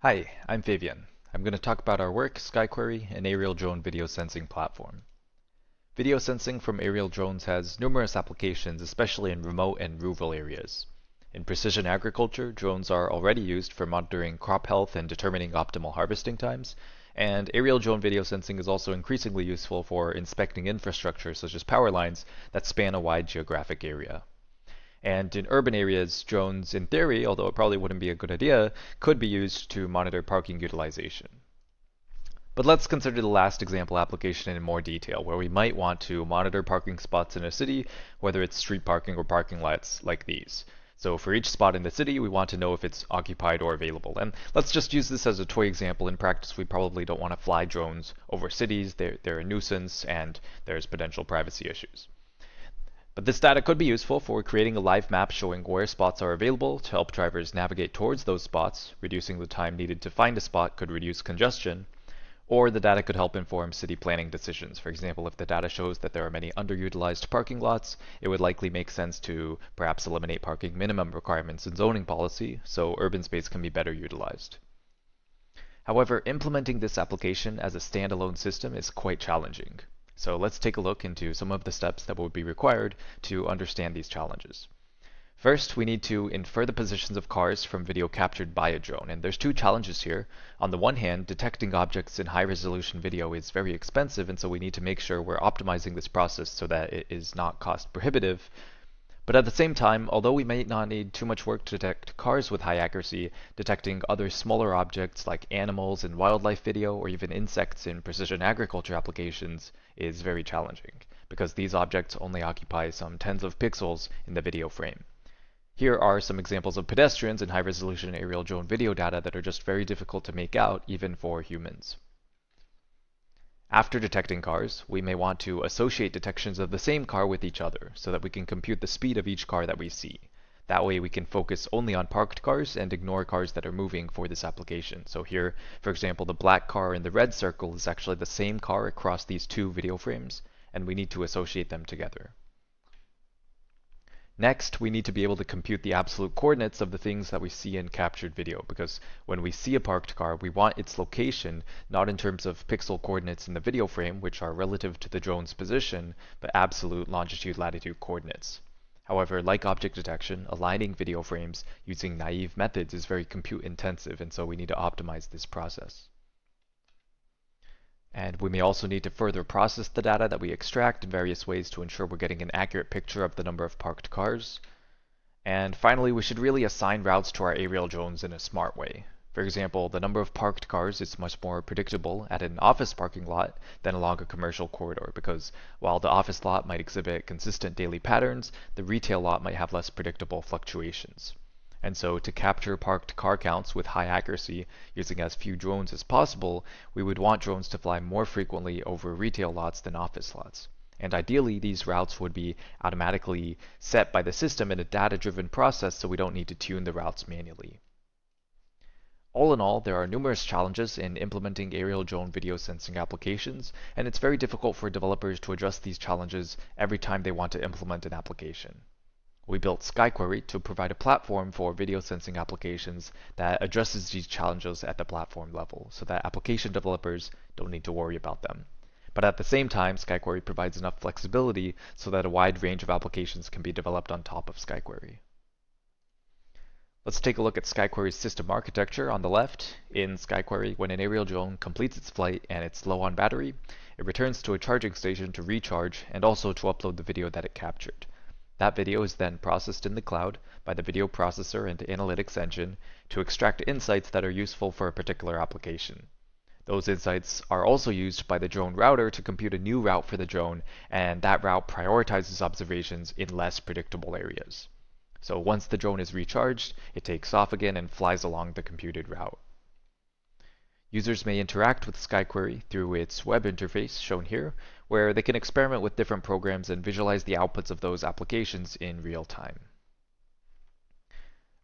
Hi, I'm Fabian. I'm going to talk about our work, SkyQuery, an aerial drone video sensing platform. Video sensing from aerial drones has numerous applications, especially in remote and rural areas. In precision agriculture, drones are already used for monitoring crop health and determining optimal harvesting times, and aerial drone video sensing is also increasingly useful for inspecting infrastructure such as power lines that span a wide geographic area. And in urban areas, drones, in theory, although it probably wouldn't be a good idea, could be used to monitor parking utilization. But let's consider the last example application in more detail, where we might want to monitor parking spots in a city, whether it's street parking or parking lots like these. So for each spot in the city, we want to know if it's occupied or available. And let's just use this as a toy example. In practice, we probably don't want to fly drones over cities. They're a nuisance, and there's potential privacy issues. But this data could be useful for creating a live map showing where spots are available to help drivers navigate towards those spots. Reducing the time needed to find a spot could reduce congestion, or the data could help inform city planning decisions. For example, if the data shows that there are many underutilized parking lots, it would likely make sense to perhaps eliminate parking minimum requirements in zoning policy so urban space can be better utilized. However, implementing this application as a standalone system is quite challenging. So let's take a look into some of the steps that would be required to understand these challenges. First, we need to infer the positions of cars from video captured by a drone. And there's two challenges here. On the one hand, detecting objects in high-resolution video is very expensive, and so we need to make sure we're optimizing this process so that it is not cost prohibitive. But at the same time, although we may not need too much work to detect cars with high accuracy, detecting other smaller objects like animals in wildlife video or even insects in precision agriculture applications is very challenging, because these objects only occupy some tens of pixels in the video frame. Here are some examples of pedestrians in high-resolution aerial drone video data that are just very difficult to make out even for humans. After detecting cars, we may want to associate detections of the same car with each other so that we can compute the speed of each car that we see. That way we can focus only on parked cars and ignore cars that are moving for this application. So here, for example, the black car in the red circle is actually the same car across these two video frames, and we need to associate them together. Next, we need to be able to compute the absolute coordinates of the things that we see in captured video, because when we see a parked car, we want its location not in terms of pixel coordinates in the video frame, which are relative to the drone's position, but absolute longitude-latitude coordinates. However, like object detection, aligning video frames using naive methods is very compute intensive, and so we need to optimize this process. And we may also need to further process the data that we extract in various ways to ensure we're getting an accurate picture of the number of parked cars. And finally, we should really assign routes to our aerial drones in a smart way. For example, the number of parked cars is much more predictable at an office parking lot than along a commercial corridor, because while the office lot might exhibit consistent daily patterns, the retail lot might have less predictable fluctuations. And so to capture parked car counts with high accuracy using as few drones as possible, we would want drones to fly more frequently over retail lots than office lots. And ideally, these routes would be automatically set by the system in a data-driven process so we don't need to tune the routes manually. All in all, there are numerous challenges in implementing aerial drone video sensing applications, and it's very difficult for developers to address these challenges every time they want to implement an application. We built SkyQuery to provide a platform for video sensing applications that addresses these challenges at the platform level so that application developers don't need to worry about them. But at the same time, SkyQuery provides enough flexibility so that a wide range of applications can be developed on top of SkyQuery. Let's take a look at SkyQuery's system architecture on the left. In SkyQuery, when an aerial drone completes its flight and it's low on battery, it returns to a charging station to recharge and also to upload the video that it captured. That video is then processed in the cloud by the video processor and analytics engine to extract insights that are useful for a particular application. Those insights are also used by the drone router to compute a new route for the drone, and that route prioritizes observations in less predictable areas. So once the drone is recharged, it takes off again and flies along the computed route. Users may interact with SkyQuery through its web interface, shown here, where they can experiment with different programs and visualize the outputs of those applications in real time.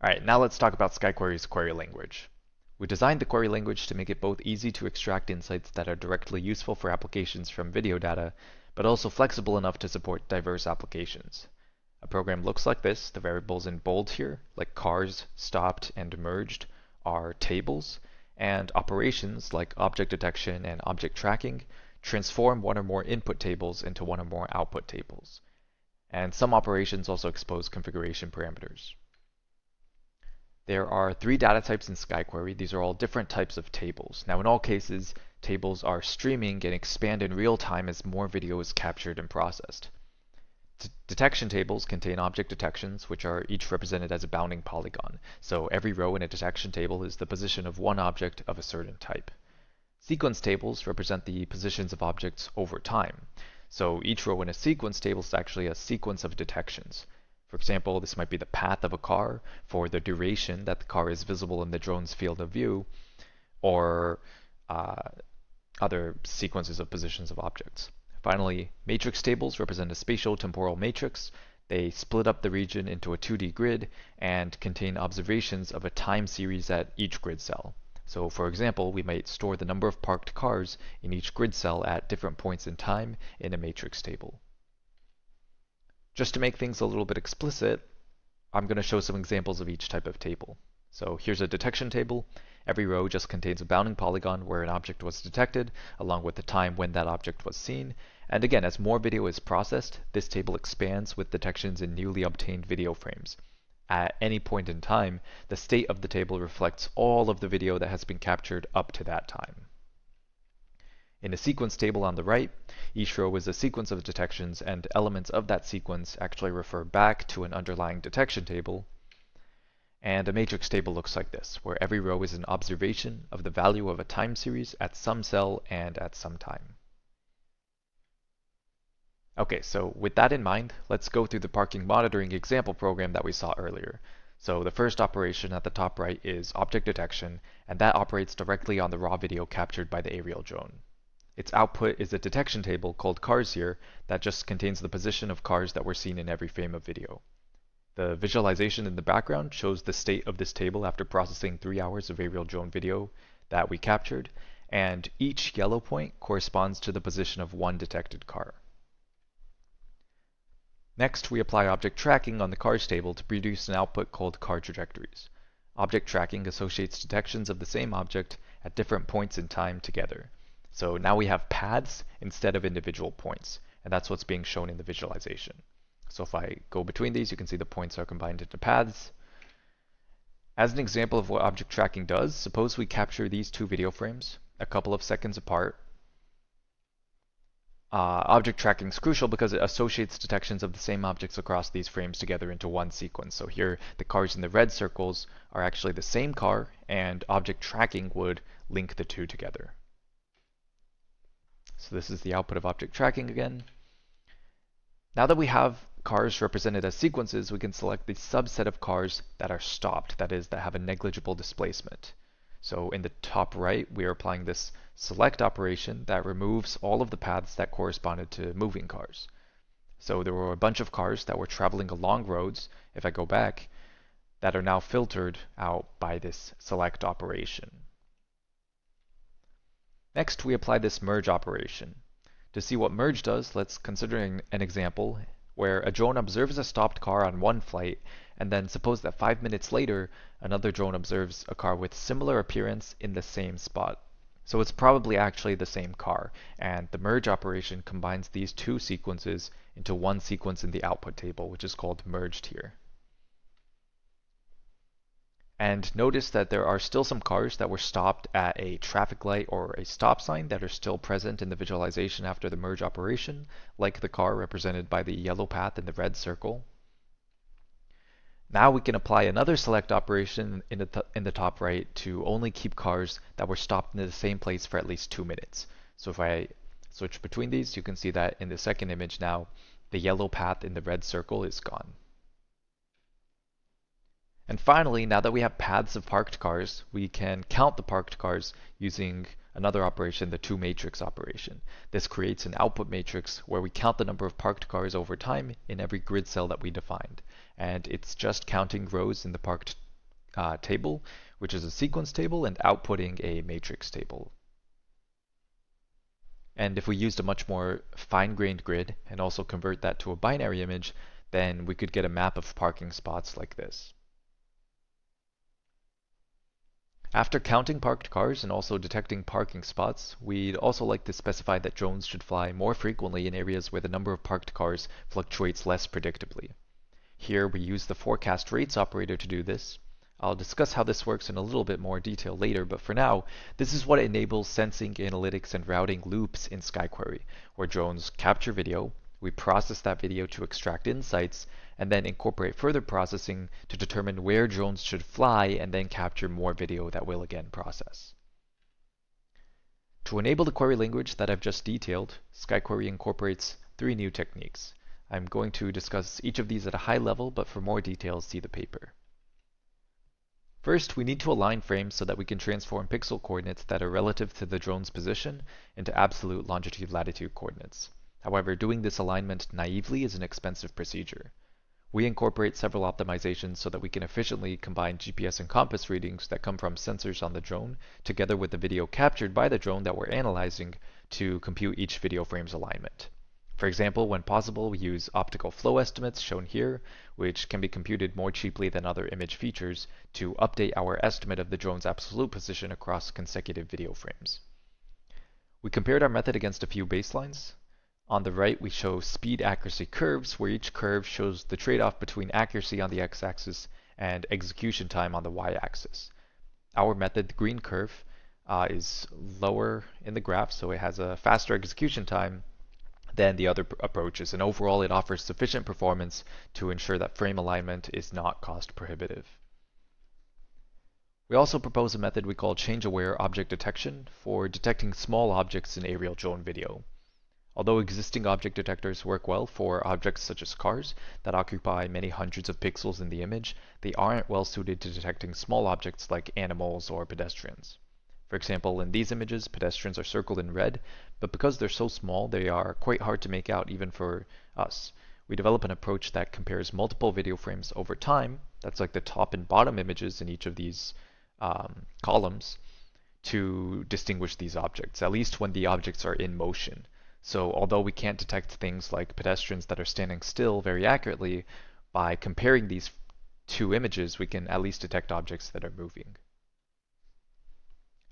Alright, now let's talk about SkyQuery's query language. We designed the query language to make it both easy to extract insights that are directly useful for applications from video data, but also flexible enough to support diverse applications. A program looks like this. The variables in bold here, like cars, stopped, and merged, are tables, And operations like object detection and object tracking transform one or more input tables into one or more output tables. And some operations also expose configuration parameters. There are 3 data types in SkyQuery. These are all different types of tables. Now, in all cases, tables are streaming and expand in real time as more video is captured and processed. Detection tables contain object detections, which are each represented as a bounding polygon. So every row in a detection table is the position of one object of a certain type. Sequence tables represent the positions of objects over time. So each row in a sequence table is actually a sequence of detections. For example, this might be the path of a car for the duration that the car is visible in the drone's field of view, or other sequences of positions of objects. Finally, matrix tables represent a spatial temporal matrix. They split up the region into a 2D grid and contain observations of a time series at each grid cell. So for example, we might store the number of parked cars in each grid cell at different points in time in a matrix table. Just to make things a little bit explicit, I'm going to show some examples of each type of table. So here's a detection table. Every row just contains a bounding polygon where an object was detected, along with the time when that object was seen. And again, as more video is processed, this table expands with detections in newly obtained video frames. At any point in time, the state of the table reflects all of the video that has been captured up to that time. In a sequence table on the right, each row is a sequence of detections, and elements of that sequence actually refer back to an underlying detection table. And a matrix table looks like this, where every row is an observation of the value of a time series at some cell and at some time. Okay, so with that in mind, let's go through the parking monitoring example program that we saw earlier. So the first operation at the top right is object detection, and that operates directly on the raw video captured by the aerial drone. Its output is a detection table called cars here that just contains the position of cars that were seen in every frame of video. The visualization in the background shows the state of this table after processing 3 hours of aerial drone video that we captured, and each yellow point corresponds to the position of one detected car. Next, we apply object tracking on the cars table to produce an output called car trajectories. Object tracking associates detections of the same object at different points in time together. So now we have paths instead of individual points, and that's what's being shown in the visualization. So if I go between these, you can see the points are combined into paths. As an example of what object tracking does, suppose we capture these 2 video frames a couple of seconds apart. Object tracking is crucial because it associates detections of the same objects across these frames together into one sequence. So here, the cars in the red circles are actually the same car, and object tracking would link the 2 together. So this is the output of object tracking again. Now that we have cars represented as sequences, we can select the subset of cars that are stopped, that is, that have a negligible displacement. So in the top right, we are applying this select operation that removes all of the paths that corresponded to moving cars. So there were a bunch of cars that were traveling along roads, if I go back, that are now filtered out by this select operation. Next, we apply this merge operation. To see what merge does, let's consider an example where a drone observes a stopped car on one flight, and then suppose that 5 minutes later, another drone observes a car with similar appearance in the same spot. So it's probably actually the same car, and the merge operation combines these 2 sequences into one sequence in the output table, which is called merged here. And notice that there are still some cars that were stopped at a traffic light or a stop sign that are still present in the visualization after the merge operation, like the car represented by the yellow path in the red circle. Now we can apply another select operation in the top right to only keep cars that were stopped in the same place for at least 2 minutes. So if I switch between these, you can see that in the second image now, the yellow path in the red circle is gone. And finally, now that we have paths of parked cars, we can count the parked cars using another operation, the toMatrix operation. This creates an output matrix where we count the number of parked cars over time in every grid cell that we defined. And it's just counting rows in the parked table, which is a sequence table, and outputting a matrix table. And if we used a much more fine-grained grid and also convert that to a binary image, then we could get a map of parking spots like this. After counting parked cars and also detecting parking spots, we'd also like to specify that drones should fly more frequently in areas where the number of parked cars fluctuates less predictably. Here we use the forecast rates operator to do this. I'll discuss how this works in a little bit more detail later, but for now, this is what enables sensing, analytics, and routing loops in SkyQuery, where drones capture video, we process that video to extract insights, and then incorporate further processing to determine where drones should fly and then capture more video that we'll again process. To enable the query language that I've just detailed, SkyQuery incorporates 3 new techniques. I'm going to discuss each of these at a high level, but for more details, see the paper. First, we need to align frames so that we can transform pixel coordinates that are relative to the drone's position into absolute longitude-latitude coordinates. However, doing this alignment naively is an expensive procedure. We incorporate several optimizations so that we can efficiently combine GPS and compass readings that come from sensors on the drone together with the video captured by the drone that we're analyzing to compute each video frame's alignment. For example, when possible, we use optical flow estimates shown here, which can be computed more cheaply than other image features to update our estimate of the drone's absolute position across consecutive video frames. We compared our method against a few baselines. On the right, we show speed accuracy curves, where each curve shows the trade-off between accuracy on the x-axis and execution time on the y-axis. Our method, the green curve, is lower in the graph, so it has a faster execution time than the other approaches, and overall it offers sufficient performance to ensure that frame alignment is not cost prohibitive. We also propose a method we call change-aware object detection for detecting small objects in aerial drone video. Although existing object detectors work well for objects such as cars that occupy many hundreds of pixels in the image, they aren't well suited to detecting small objects like animals or pedestrians. For example, in these images, pedestrians are circled in red, but because they're so small, they are quite hard to make out even for us. We develop an approach that compares multiple video frames over time, that's like the top and bottom images in each of these columns, to distinguish these objects, at least when the objects are in motion. So although we can't detect things like pedestrians that are standing still very accurately, by comparing these 2 images, we can at least detect objects that are moving.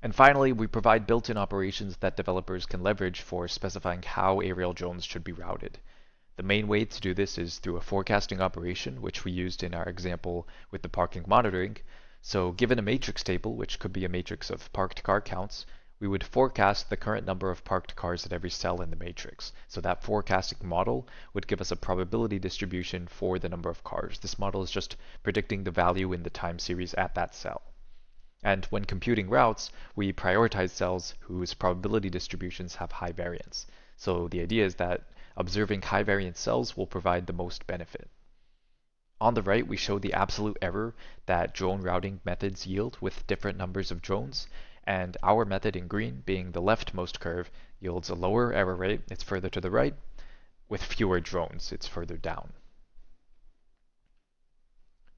And finally, we provide built-in operations that developers can leverage for specifying how aerial drones should be routed. The main way to do this is through a forecasting operation, which we used in our example with the parking monitoring. So given a matrix table, which could be a matrix of parked car counts, we would forecast the current number of parked cars at every cell in the matrix. So that forecasting model would give us a probability distribution for the number of cars. This model is just predicting the value in the time series at that cell. And when computing routes, we prioritize cells whose probability distributions have high variance. So the idea is that observing high variance cells will provide the most benefit. On the right, we show the absolute error that drone routing methods yield with different numbers of drones, and our method in green, being the leftmost curve, yields a lower error rate, it's further to the right, with fewer drones, it's further down.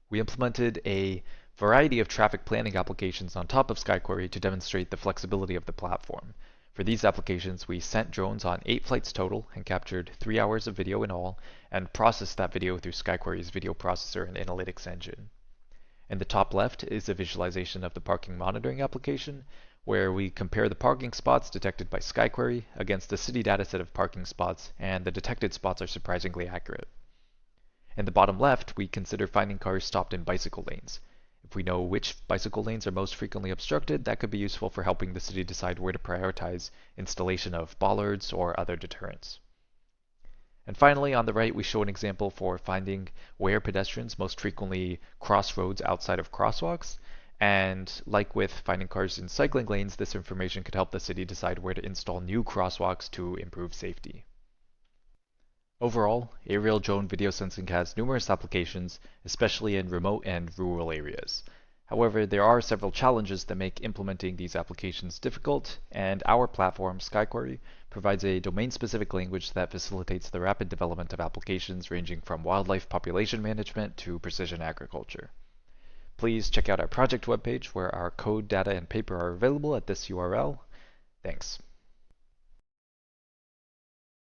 We implemented a variety of traffic planning applications on top of SkyQuery to demonstrate the flexibility of the platform. For these applications, we sent drones on 8 flights total and captured 3 hours of video in all, and processed that video through SkyQuery's video processor and analytics engine. In the top left is a visualization of the parking monitoring application, where we compare the parking spots detected by SkyQuery against the city dataset of parking spots, and the detected spots are surprisingly accurate. In the bottom left, we consider finding cars stopped in bicycle lanes. If we know which bicycle lanes are most frequently obstructed, that could be useful for helping the city decide where to prioritize installation of bollards or other deterrents. And finally, on the right, we show an example for finding where pedestrians most frequently cross roads outside of crosswalks. And like with finding cars in cycling lanes, this information could help the city decide where to install new crosswalks to improve safety. Overall, aerial drone video sensing has numerous applications, especially in remote and rural areas. However, there are several challenges that make implementing these applications difficult, and our platform, SkyQuery, provides a domain-specific language that facilitates the rapid development of applications ranging from wildlife population management to precision agriculture. Please check out our project webpage where our code, data, and paper are available at this URL. Thanks.